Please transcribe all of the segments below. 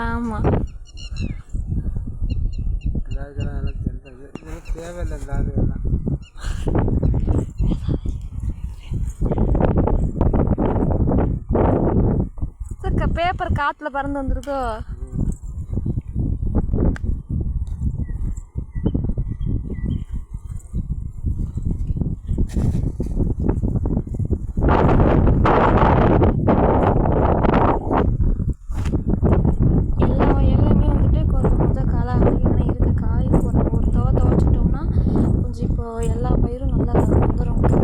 ஆமாம், தேவையில்லை இந்த ஆளுகள்லாம். பேப்பர் காற்றுல பறந்து வந்துருக்கோ. எல்லாமே வந்துட்டு கொஞ்சம் கொஞ்சம் களை அதிகமாக இருக்குது. காய் ஒரு துவைச்சிட்டோம்னா கொஞ்சம் இப்போது எல்லா பயிரும் நல்லா வந்துடும்க்கா.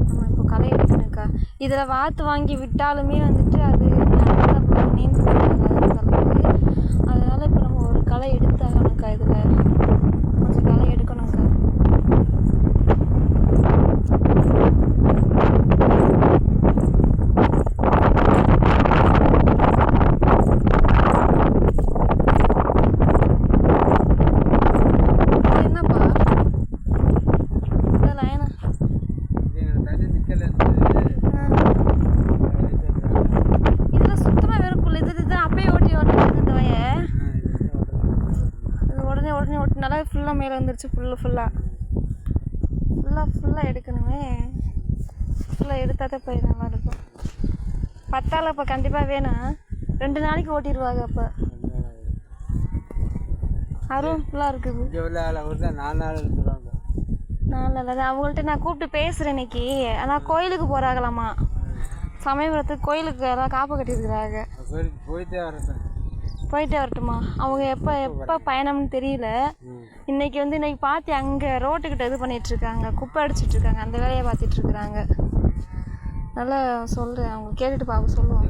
நம்ம இப்போ களை எடுக்கணுக்கா. இதில் வாத்து வாங்கி விட்டாலுமே வந்துட்டு அது நீந்து அளவுக்கு. அதனால் இப்போ நம்ம ஒரு களை எடுத்தாகணுக்கா. இதில் கொஞ்சம் களை எடுக்கணுக்கா. என்னப்பா லைனா இதில் சுத்தமாக வெறுப்புள்ள இது அப்பயே ஓட்டி ஓட்டுறது. இந்த வய இது உடனே ஓட்டினால ஃபுல்லாக மேலே வந்துருச்சு. ஃபுல்லாக எடுக்கணுமே. ஃபுல்லாக எடுத்தால் தான் போய் நல்லா இருக்கும். பத்தாள் அப்போ கண்டிப்பாக வேணும். 2 நாளைக்கு ஓட்டிடுவாங்க. அப்போ அருவம் ஃபுல்லாக இருக்குது. 4 நாள் எடுத்துருவாங்க. நல்லது. அவங்கள்ட்ட நான் கூப்பிட்டு பேசுகிறேன் இன்னைக்கு. ஆனால் கோயிலுக்கு போகிறாங்களாம்மா. சமயபுரத்துக்கு கோயிலுக்கு எல்லாம் காப்பு கட்டியிருக்கிறாங்க. போயிட்டே வரட்டுமா? அவங்க எப்போ பயணம்னு தெரியல. இன்னைக்கு பார்த்து அங்கே ரோட்டுக்கிட்ட இது பண்ணிகிட்ருக்காங்க, குப்பை அடிச்சிட்ருக்காங்க. அந்த வேலையை பார்த்துட்ருக்குறாங்க. நல்லா சொல்கிறேன், அவங்க கேட்டுட்டு பார்க்க சொல்லுவோம்.